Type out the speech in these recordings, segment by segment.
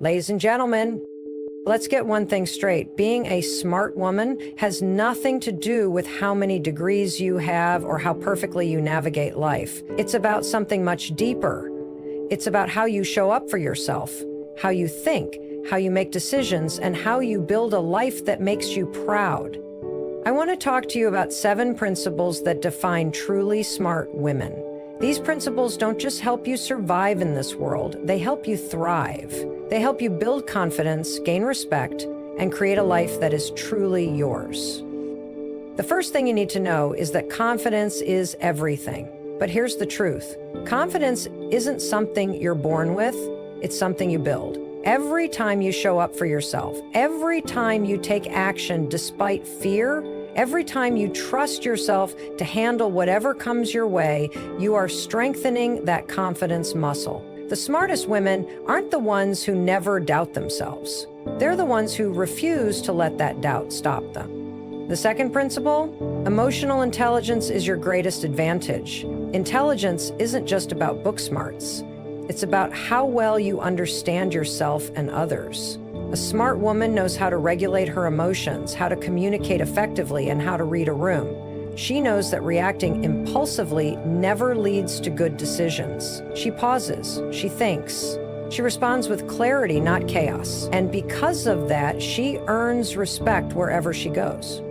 Ladies and gentlemen, let's get one thing straight. Being a smart woman has nothing to do with how many degrees you have or how perfectly you navigate life. It's about something much deeper. It's about how you show up for yourself, how you think, how you make decisions, and how you build a life that makes you proud. I want to talk to you about 7 principles that define truly smart women. These principles don't just help you survive in this world, they help you thrive. They help you build confidence, gain respect, and create a life that is truly yours. The first thing you need to know is that confidence is everything. But here's the truth. Confidence isn't something you're born with, it's something you build. Every time you show up for yourself, every time you take action despite fear, every time you trust yourself to handle whatever comes your way, you are strengthening that confidence muscle. The smartest women aren't the ones who never doubt themselves. They're the ones who refuse to let that doubt stop them. The second principle, emotional intelligence is your greatest advantage. Intelligence isn't just about book smarts. It's about how well you understand yourself and others. A smart woman knows how to regulate her emotions, how to communicate effectively, and how to read a room. She knows that reacting impulsively never leads to good decisions. She pauses, she thinks, she responds with clarity, not chaos. And because of that, she earns respect wherever she goes.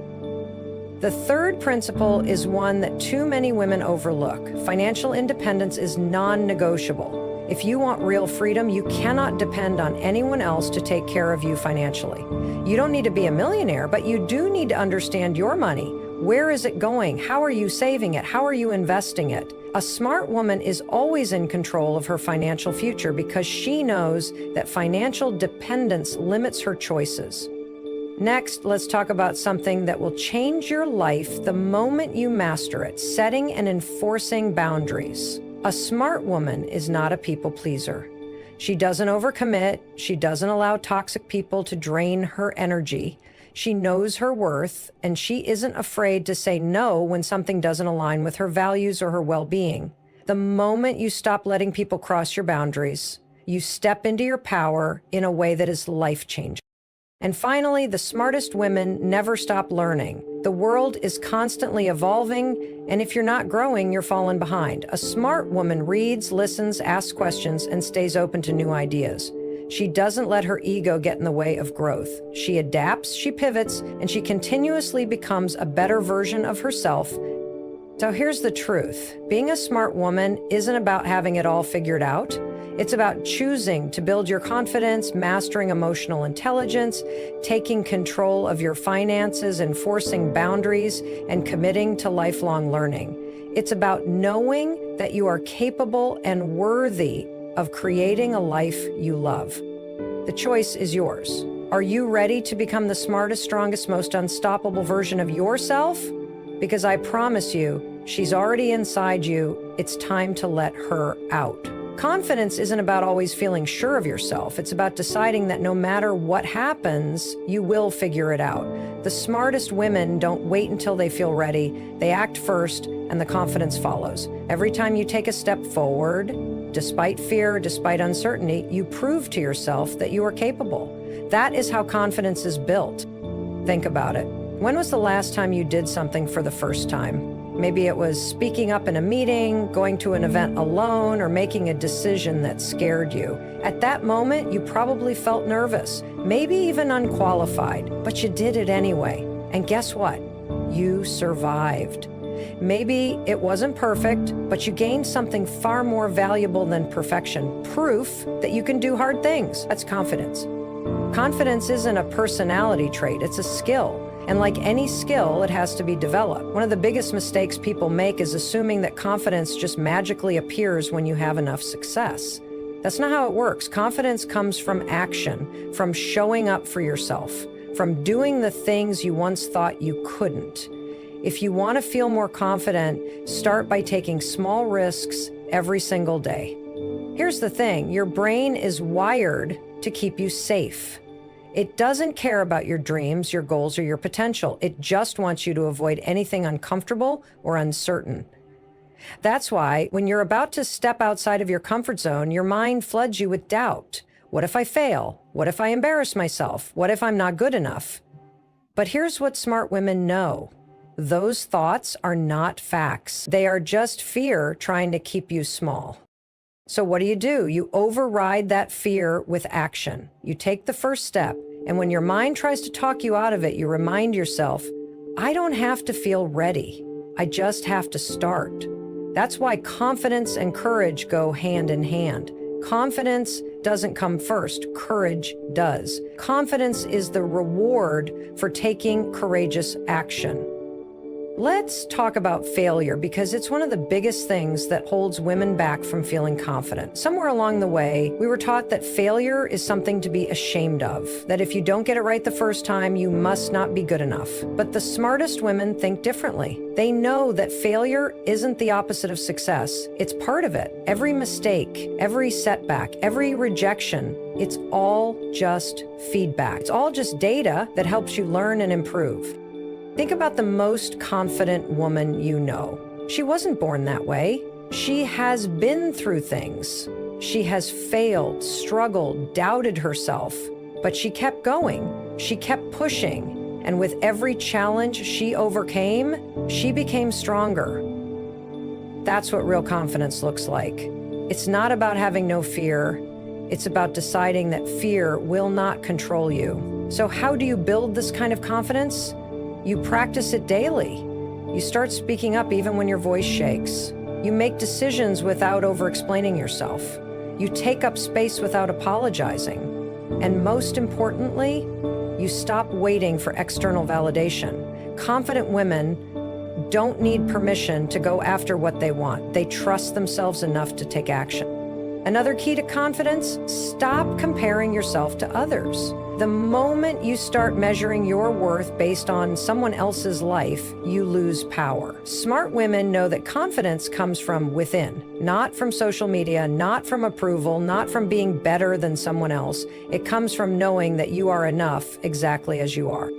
The third principle is one that too many women overlook. Financial independence is non-negotiable. If you want real freedom, you cannot depend on anyone else to take care of you financially. You don't need to be a millionaire, but you do need to understand your money. Where is it going? How are you saving it? How are you investing it? A smart woman is always in control of her financial future because she knows that financial dependence limits her choices. Next, let's talk about something that will change your life the moment you master it: setting and enforcing boundaries. A smart woman is not a people pleaser. She doesn't overcommit. She doesn't allow toxic people to drain her energy. She knows her worth, and she isn't afraid to say no when something doesn't align with her values or her well-being. The moment you stop letting people cross your boundaries, you step into your power in a way that is life-changing. And finally, the smartest women never stop learning. The world is constantly evolving, and if you're not growing, you're falling behind. A smart woman reads, listens, asks questions, and stays open to new ideas. She doesn't let her ego get in the way of growth. She adapts, she pivots, and she continuously becomes a better version of herself. So here's the truth. Being a smart woman isn't about having it all figured out. It's about choosing to build your confidence, mastering emotional intelligence, taking control of your finances, enforcing boundaries, and committing to lifelong learning. It's about knowing that you are capable and worthy of creating a life you love. The choice is yours. Are you ready to become the smartest, strongest, most unstoppable version of yourself? Because I promise you, she's already inside you. It's time to let her out. Confidence isn't about always feeling sure of yourself. It's about deciding that no matter what happens, you will figure it out. The smartest women don't wait until they feel ready. They act first, and the confidence follows. Every time you take a step forward, despite fear, despite uncertainty, you prove to yourself that you are capable. That is how confidence is built. Think about it. When was the last time you did something for the first time? Maybe it was speaking up in a meeting, going to an event alone, or making a decision that scared you. At that moment, you probably felt nervous, maybe even unqualified, but you did it anyway. And guess what? You survived. Maybe it wasn't perfect, but you gained something far more valuable than perfection: proof that you can do hard things. That's confidence. Confidence isn't a personality trait, it's a skill. And like any skill, it has to be developed. One of the biggest mistakes people make is assuming that confidence just magically appears when you have enough success. That's not how it works. Confidence comes from action, from showing up for yourself, from doing the things you once thought you couldn't. If you want to feel more confident, start by taking small risks every single day. Here's the thing, your brain is wired to keep you safe. It doesn't care about your dreams, your goals, or your potential. It just wants you to avoid anything uncomfortable or uncertain. That's why when you're about to step outside of your comfort zone, your mind floods you with doubt. What if I fail? What if I embarrass myself? What if I'm not good enough? But here's what smart women know. Those thoughts are not facts. They are just fear trying to keep you small. So what do? You override that fear with action. You take the first step, and when your mind tries to talk you out of it, you remind yourself, I don't have to feel ready. I just have to start. That's why confidence and courage go hand in hand. Confidence doesn't come first, courage does. Confidence is the reward for taking courageous action. Let's talk about failure, because it's one of the biggest things that holds women back from feeling confident. Somewhere along the way, we were taught that failure is something to be ashamed of, that if you don't get it right the first time, you must not be good enough. But the smartest women think differently. They know that failure isn't the opposite of success. It's part of it. Every mistake, every setback, every rejection, it's all just feedback. It's all just data that helps you learn and improve. Think about the most confident woman you know. She wasn't born that way. She has been through things. She has failed, struggled, doubted herself, but she kept going. She kept pushing. And with every challenge she overcame, she became stronger. That's what real confidence looks like. It's not about having no fear. It's about deciding that fear will not control you. So how do you build this kind of confidence? You practice it daily. You start speaking up even when your voice shakes. You make decisions without over-explaining yourself. You take up space without apologizing. And most importantly, you stop waiting for external validation. Confident women don't need permission to go after what they want. They trust themselves enough to take action. Another key to confidence, stop comparing yourself to others. The moment you start measuring your worth based on someone else's life, you lose power. Smart women know that confidence comes from within, not from social media, not from approval, not from being better than someone else. It comes from knowing that you are enough exactly as you are.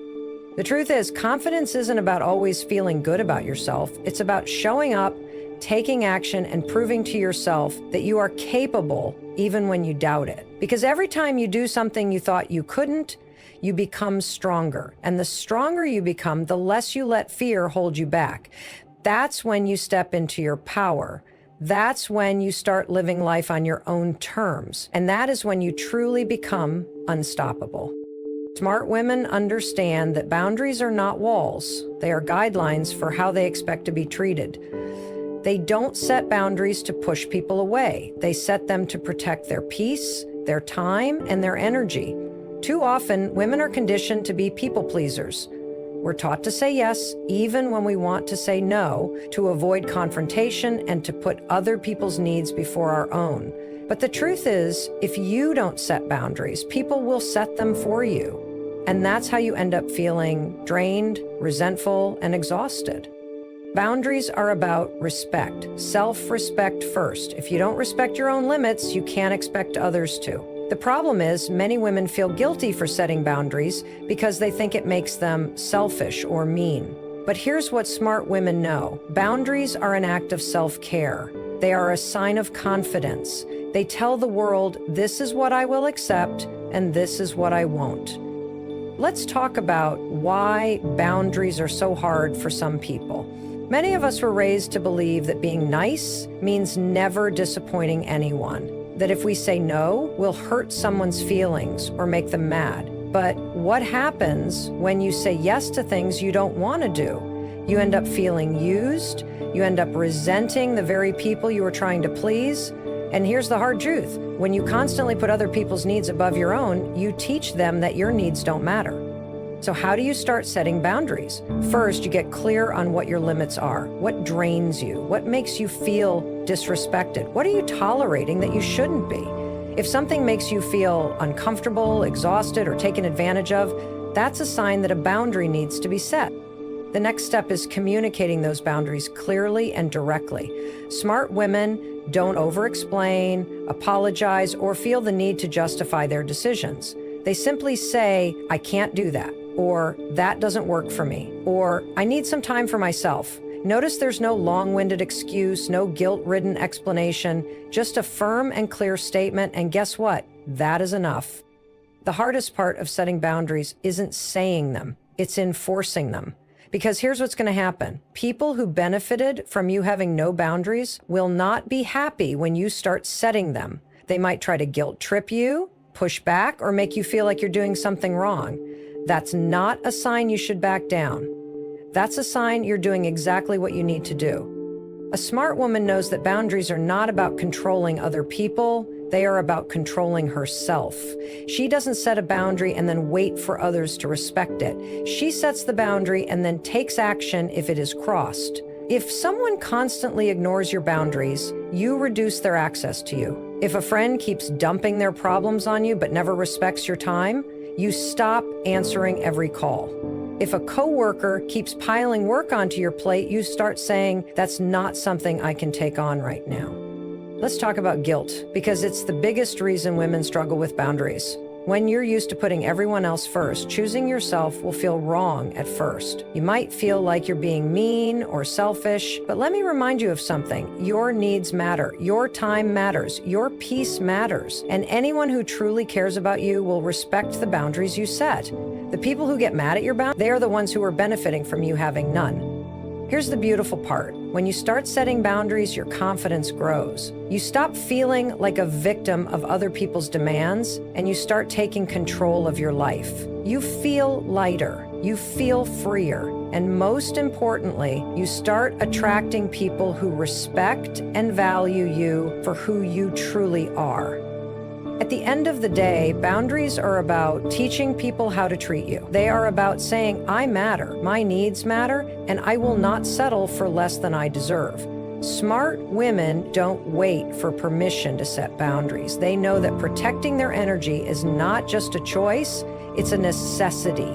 The truth is, confidence isn't about always feeling good about yourself. It's about showing up, taking action, and proving to yourself that you are capable even when you doubt it. Because every time you do something you thought you couldn't, you become stronger. And the stronger you become, the less you let fear hold you back. That's when you step into your power. That's when you start living life on your own terms. And that is when you truly become unstoppable. Smart women understand that boundaries are not walls. They are guidelines for how they expect to be treated. They don't set boundaries to push people away. They set them to protect their peace, their time, and their energy. Too often, women are conditioned to be people pleasers. We're taught to say yes, even when we want to say no, to avoid confrontation and to put other people's needs before our own. But the truth is, if you don't set boundaries, people will set them for you. And that's how you end up feeling drained, resentful, and exhausted. Boundaries are about respect, self-respect first. If you don't respect your own limits, you can't expect others to. The problem is, many women feel guilty for setting boundaries because they think it makes them selfish or mean. But here's what smart women know. Boundaries are an act of self-care. They are a sign of confidence. They tell the world, this is what I will accept, and this is what I won't. Let's talk about why boundaries are so hard for some people. Many of us were raised to believe that being nice means never disappointing anyone. That if we say no, we'll hurt someone's feelings or make them mad. But what happens when you say yes to things you don't want to do? You end up feeling used. You end up resenting the very people you were trying to please. And here's the hard truth. When you constantly put other people's needs above your own, you teach them that your needs don't matter. So how do you start setting boundaries? First, you get clear on what your limits are. What drains you? What makes you feel disrespected? What are you tolerating that you shouldn't be? If something makes you feel uncomfortable, exhausted, or taken advantage of, that's a sign that a boundary needs to be set. The next step is communicating those boundaries clearly and directly. Smart women don't over-explain, apologize, or feel the need to justify their decisions. They simply say, I can't do that, or that doesn't work for me, or I need some time for myself. Notice there's no long-winded excuse, no guilt-ridden explanation, just a firm and clear statement, and guess what? That is enough. The hardest part of setting boundaries isn't saying them, it's enforcing them. Because here's what's going to happen. People who benefited from you having no boundaries will not be happy when you start setting them. They might try to guilt trip you, push back, or make you feel like you're doing something wrong. That's not a sign you should back down. That's a sign you're doing exactly what you need to do. A smart woman knows that boundaries are not about controlling other people. They are about controlling herself. She doesn't set a boundary and then wait for others to respect it. She sets the boundary and then takes action if it is crossed. If someone constantly ignores your boundaries, you reduce their access to you. If a friend keeps dumping their problems on you but never respects your time, you stop answering every call. If a coworker keeps piling work onto your plate, you start saying, that's not something I can take on right now. Let's talk about guilt, because it's the biggest reason women struggle with boundaries. When you're used to putting everyone else first, choosing yourself will feel wrong at first. You might feel like you're being mean or selfish, but let me remind you of something. Your needs matter. Your time matters. Your peace matters. And anyone who truly cares about you will respect the boundaries you set. The people who get mad at your boundaries, they are the ones who are benefiting from you having none. Here's the beautiful part. When you start setting boundaries, your confidence grows. You stop feeling like a victim of other people's demands, and you start taking control of your life. You feel lighter, you feel freer, and most importantly, you start attracting people who respect and value you for who you truly are. At the end of the day, boundaries are about teaching people how to treat you. They are about saying, I matter, my needs matter, and I will not settle for less than I deserve. Smart women don't wait for permission to set boundaries. They know that protecting their energy is not just a choice, it's a necessity.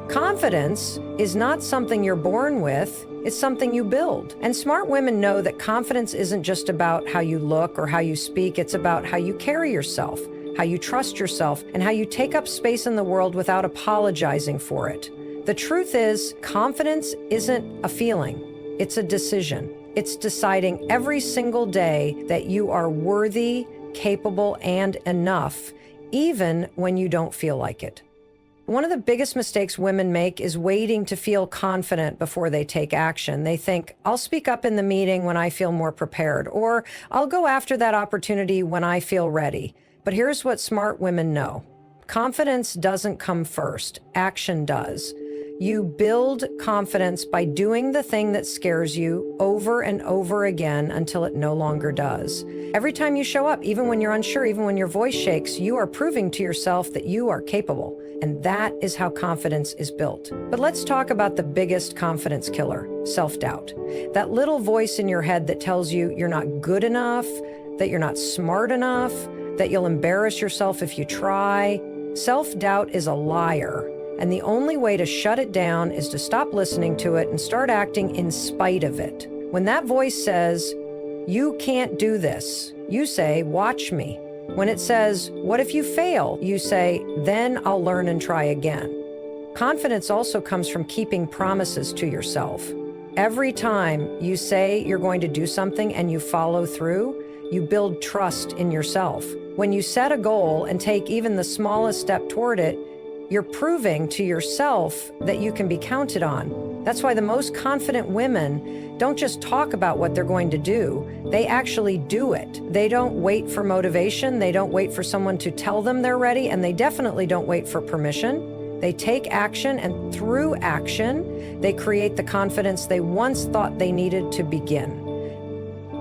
Confidence is not something you're born with, it's something you build. And smart women know that confidence isn't just about how you look or how you speak, it's about how you carry yourself, how you trust yourself, and how you take up space in the world without apologizing for it. The truth is, confidence isn't a feeling, it's a decision. It's deciding every single day that you are worthy, capable, and enough, even when you don't feel like it. One of the biggest mistakes women make is waiting to feel confident before they take action. They think, I'll speak up in the meeting when I feel more prepared, or I'll go after that opportunity when I feel ready. But here's what smart women know. Confidence doesn't come first, action does. You build confidence by doing the thing that scares you over and over again until it no longer does. Every time you show up, even when you're unsure, even when your voice shakes, you are proving to yourself that you are capable. And that is how confidence is built. But let's talk about the biggest confidence killer, self-doubt. That little voice in your head that tells you you're not good enough, that you're not smart enough, that you'll embarrass yourself if you try. Self-doubt is a liar. And the only way to shut it down is to stop listening to it and start acting in spite of it. When that voice says, you can't do this, you say, watch me. When it says, what if you fail? You say, then I'll learn and try again. Confidence also comes from keeping promises to yourself. Every time you say you're going to do something and you follow through, you build trust in yourself. When you set a goal and take even the smallest step toward it, you're proving to yourself that you can be counted on. That's why the most confident women don't just talk about what they're going to do, they actually do it. They don't wait for motivation, they don't wait for someone to tell them they're ready, and they definitely don't wait for permission. They take action, and through action, they create the confidence they once thought they needed to begin.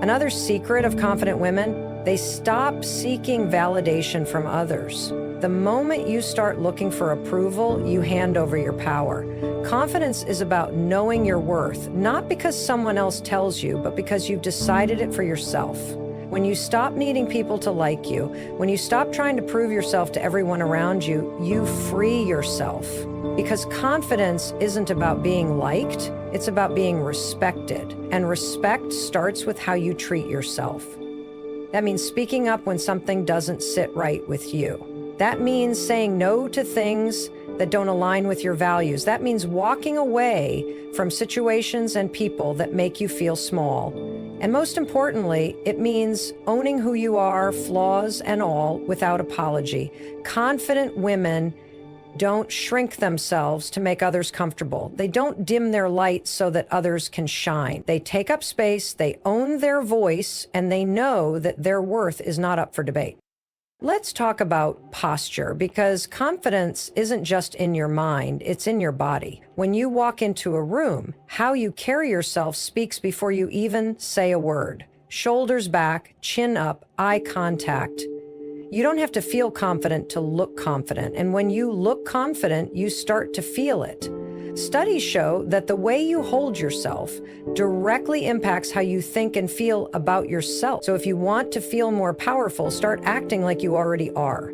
Another secret of confident women, they stop seeking validation from others. The moment you start looking for approval, you hand over your power. Confidence is about knowing your worth, not because someone else tells you, but because you've decided it for yourself. When you stop needing people to like you, when you stop trying to prove yourself to everyone around you, you free yourself. Because confidence isn't about being liked, it's about being respected. And respect starts with how you treat yourself. That means speaking up when something doesn't sit right with you. That means saying no to things that don't align with your values. That means walking away from situations and people that make you feel small. And most importantly, it means owning who you are, flaws and all, without apology. Confident women don't shrink themselves to make others comfortable. They don't dim their light so that others can shine. They take up space, they own their voice, and they know that their worth is not up for debate. Let's talk about posture, because confidence isn't just in your mind, it's in your body. When you walk into a room, how you carry yourself speaks before you even say a word. Shoulders back, chin up, eye contact. You don't have to feel confident to look confident, and when you look confident, you start to feel it. Studies show that the way you hold yourself directly impacts how you think and feel about yourself. So if you want to feel more powerful, start acting like you already are.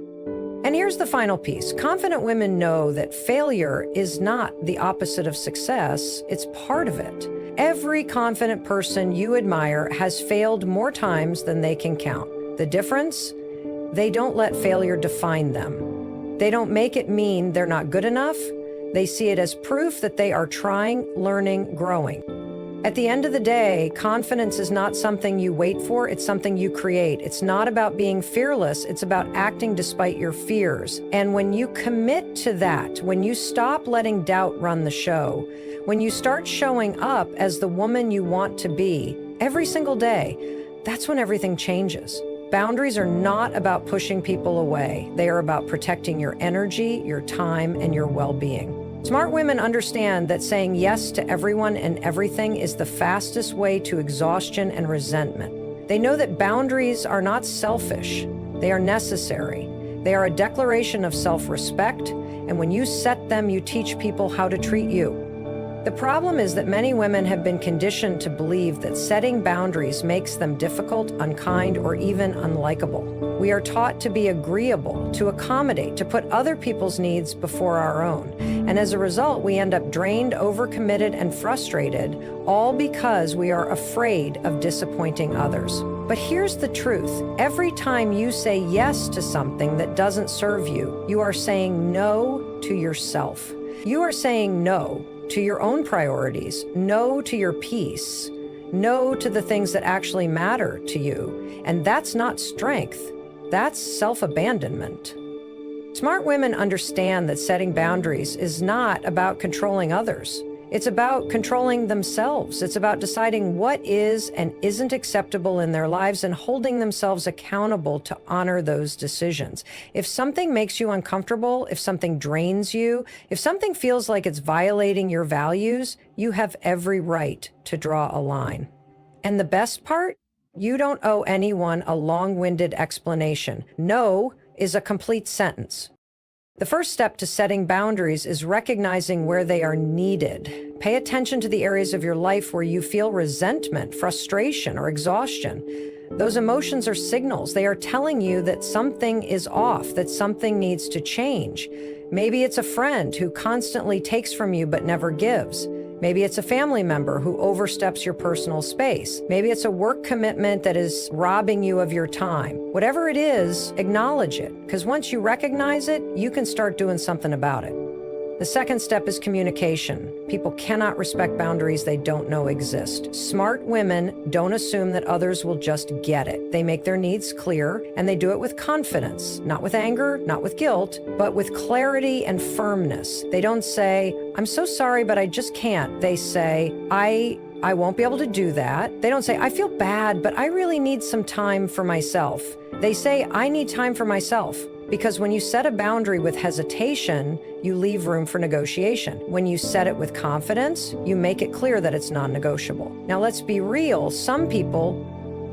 And here's the final piece. Confident women know that failure is not the opposite of success, it's part of it. Every confident person you admire has failed more times than they can count. The difference? They don't let failure define them. They don't make it mean they're not good enough. They see it as proof that they are trying, learning, growing. At the end of the day, confidence is not something you wait for, it's something you create. It's not about being fearless, it's about acting despite your fears. And when you commit to that, when you stop letting doubt run the show, when you start showing up as the woman you want to be every single day, that's when everything changes. Boundaries are not about pushing people away. They are about protecting your energy, your time, and your well-being. Smart women understand that saying yes to everyone and everything is the fastest way to exhaustion and resentment. They know that boundaries are not selfish. They are necessary. They are a declaration of self-respect, and when you set them, you teach people how to treat you. The problem is that many women have been conditioned to believe that setting boundaries makes them difficult, unkind, or even unlikable. We are taught to be agreeable, to accommodate, to put other people's needs before our own. And as a result, we end up drained, overcommitted, and frustrated, all because we are afraid of disappointing others. But here's the truth. Every time you say yes to something that doesn't serve you, you are saying no to yourself. You are saying no to your own priorities, no to your peace, no to the things that actually matter to you. And that's not strength, that's self-abandonment. Smart women understand that setting boundaries is not about controlling others. It's about controlling themselves. It's about deciding what is and isn't acceptable in their lives and holding themselves accountable to honor those decisions. If something makes you uncomfortable, if something drains you, if something feels like it's violating your values, you have every right to draw a line. And the best part? You don't owe anyone a long-winded explanation. No is a complete sentence. The first step to setting boundaries is recognizing where they are needed. Pay attention to the areas of your life where you feel resentment, frustration, or exhaustion. Those emotions are signals. They are telling you that something is off, that something needs to change. Maybe it's a friend who constantly takes from you but never gives. Maybe it's a family member who oversteps your personal space. Maybe it's a work commitment that is robbing you of your time. Whatever it is, acknowledge it, because once you recognize it, you can start doing something about it. The second step is communication. People cannot respect boundaries they don't know exist. Smart women don't assume that others will just get it. They make their needs clear, and they do it with confidence, not with anger, not with guilt, but with clarity and firmness. They don't say, "I'm so sorry, but I just can't." They say, I won't be able to do that. They don't say, "I feel bad, but I really need some time for myself." They say, "I need time for myself." Because when you set a boundary with hesitation, you leave room for negotiation. When you set it with confidence, you make it clear that it's non-negotiable. Now let's be real, some people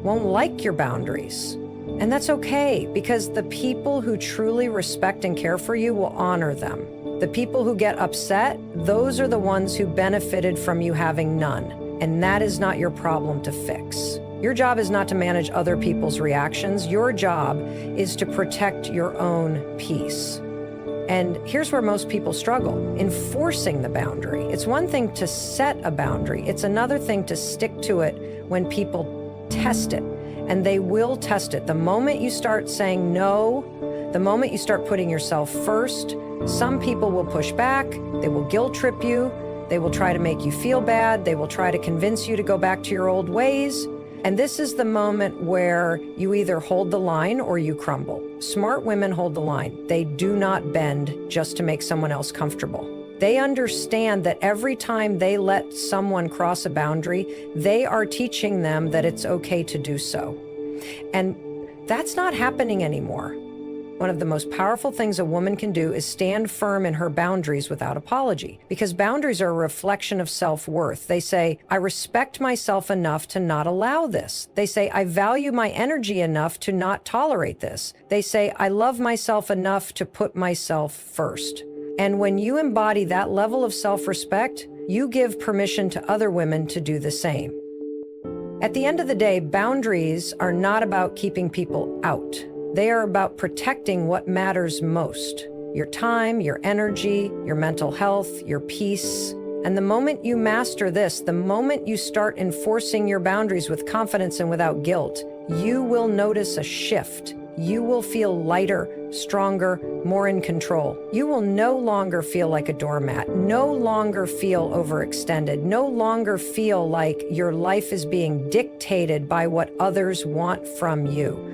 won't like your boundaries. And that's okay, because the people who truly respect and care for you will honor them. The people who get upset, those are the ones who benefited from you having none. And that is not your problem to fix. Your job is not to manage other people's reactions. Your job is to protect your own peace. And here's where most people struggle: enforcing the boundary. It's one thing to set a boundary. It's another thing to stick to it when people test it. And they will test it. The moment you start saying no, the moment you start putting yourself first, some people will push back. They will guilt trip you. They will try to make you feel bad. They will try to convince you to go back to your old ways. And this is the moment where you either hold the line or you crumble. Smart women hold the line. They do not bend just to make someone else comfortable. They understand that every time they let someone cross a boundary, they are teaching them that it's okay to do so. And that's not happening anymore. One of the most powerful things a woman can do is stand firm in her boundaries without apology, because boundaries are a reflection of self-worth. They say, I respect myself enough to not allow this. They say, I value my energy enough to not tolerate this. They say, I love myself enough to put myself first. And when you embody that level of self-respect, you give permission to other women to do the same. At the end of the day, boundaries are not about keeping people out. They are about protecting what matters most: your time, your energy, your mental health, your peace. And the moment you master this, the moment you start enforcing your boundaries with confidence and without guilt, you will notice a shift. You will feel lighter, stronger, more in control. You will no longer feel like a doormat, no longer feel overextended, no longer feel like your life is being dictated by what others want from you.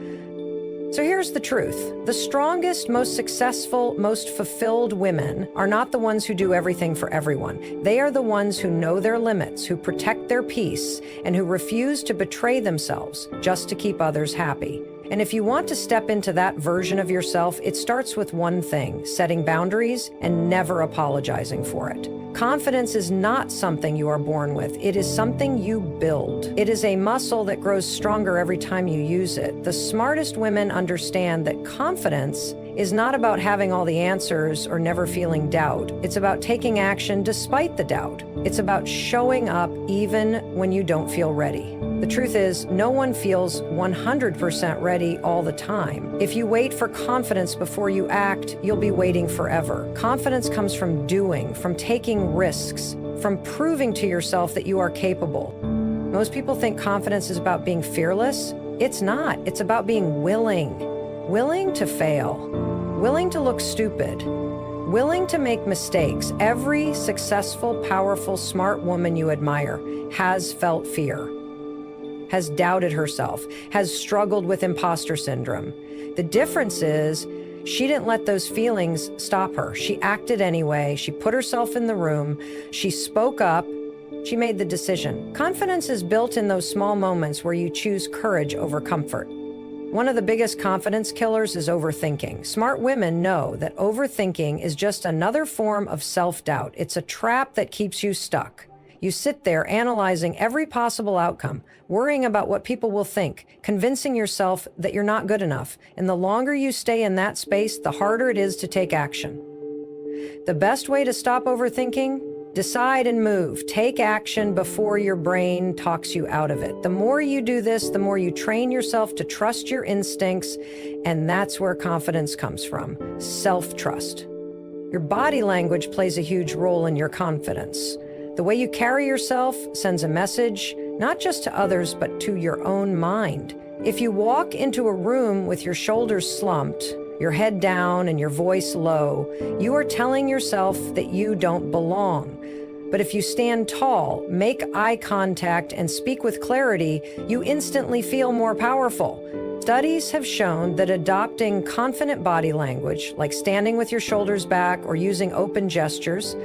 So here's the truth. The strongest, most successful, most fulfilled women are not the ones who do everything for everyone. They are the ones who know their limits, who protect their peace, and who refuse to betray themselves just to keep others happy. And if you want to step into that version of yourself, it starts with one thing: setting boundaries and never apologizing for it. Confidence is not something you are born with. It is something you build. It is a muscle that grows stronger every time you use it. The smartest women understand that confidence is not about having all the answers or never feeling doubt. It's about taking action despite the doubt. It's about showing up even when you don't feel ready. The truth is, no one feels 100% ready all the time. If you wait for confidence before you act, you'll be waiting forever. Confidence comes from doing, from taking risks, from proving to yourself that you are capable. Most people think confidence is about being fearless. It's not. It's about being willing. Willing to fail. Willing to look stupid. Willing to make mistakes. Every successful, powerful, smart woman you admire has felt fear, has doubted herself, has struggled with imposter syndrome. The difference is she didn't let those feelings stop her. She acted anyway. She put herself in the room. She spoke up. She made the decision. Confidence is built in those small moments where you choose courage over comfort. One of the biggest confidence killers is overthinking. Smart women know that overthinking is just another form of self-doubt. It's a trap that keeps you stuck. You sit there analyzing every possible outcome, worrying about what people will think, convincing yourself that you're not good enough. And the longer you stay in that space, the harder it is to take action. The best way to stop overthinking? Decide and move. Take action before your brain talks you out of it. The more you do this, the more you train yourself to trust your instincts, and that's where confidence comes from. Self-trust. Your body language plays a huge role in your confidence. The way you carry yourself sends a message, not just to others, but to your own mind. If you walk into a room with your shoulders slumped, your head down and your voice low, you are telling yourself that you don't belong. But if you stand tall, make eye contact, and speak with clarity, you instantly feel more powerful. Studies have shown that adopting confident body language, like standing with your shoulders back or using open gestures,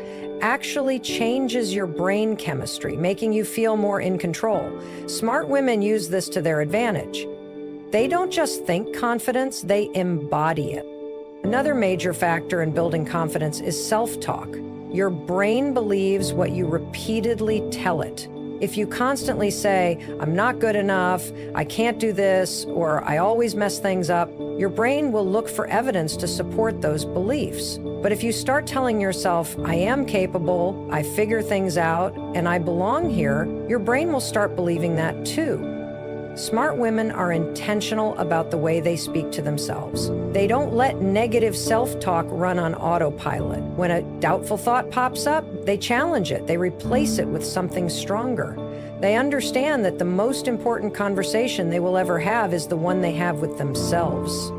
actually changes your brain chemistry, making you feel more in control. Smart women use this to their advantage. They don't just think confidence, they embody it. Another major factor in building confidence is self-talk. Your brain believes what you repeatedly tell it. If you constantly say, I'm not good enough, I can't do this, or I always mess things up, your brain will look for evidence to support those beliefs. But if you start telling yourself, I am capable, I figure things out, and I belong here, your brain will start believing that too. Smart women are intentional about the way they speak to themselves. They don't let negative self-talk run on autopilot. When a doubtful thought pops up, they challenge it. They replace it with something stronger. They understand that the most important conversation they will ever have is the one they have with themselves.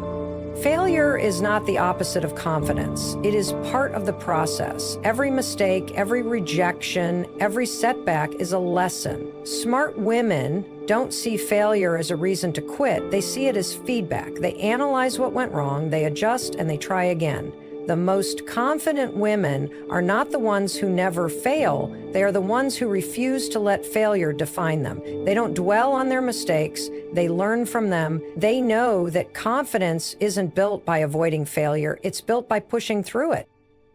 Failure is not the opposite of confidence. It is part of the process. Every mistake, every rejection, every setback is a lesson. Smart women don't see failure as a reason to quit. They see it as feedback. They analyze what went wrong, they adjust, and they try again. The most confident women are not the ones who never fail. They are the ones who refuse to let failure define them. They don't dwell on their mistakes. They learn from them. They know that confidence isn't built by avoiding failure. It's built by pushing through it.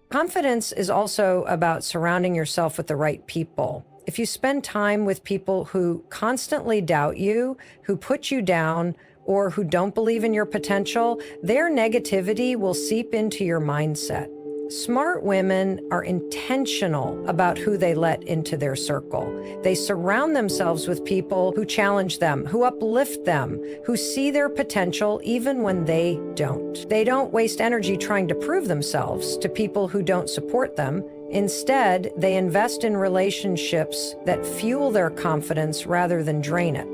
Confidence is also about surrounding yourself with the right people. If you spend time with people who constantly doubt you, who put you down, or who don't believe in your potential, their negativity will seep into your mindset. Smart women are intentional about who they let into their circle. They surround themselves with people who challenge them, who uplift them, who see their potential even when they don't. They don't waste energy trying to prove themselves to people who don't support them. Instead, they invest in relationships that fuel their confidence rather than drain it.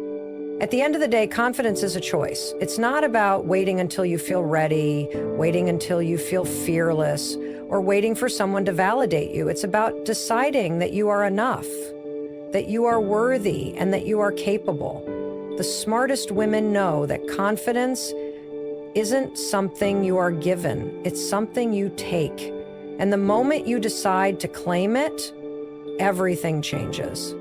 At the end of the day, confidence is a choice. It's not about waiting until you feel ready, waiting until you feel fearless, or waiting for someone to validate you. It's about deciding that you are enough, that you are worthy, and that you are capable. The smartest women know that confidence isn't something you are given. It's something you take. And the moment you decide to claim it, everything changes.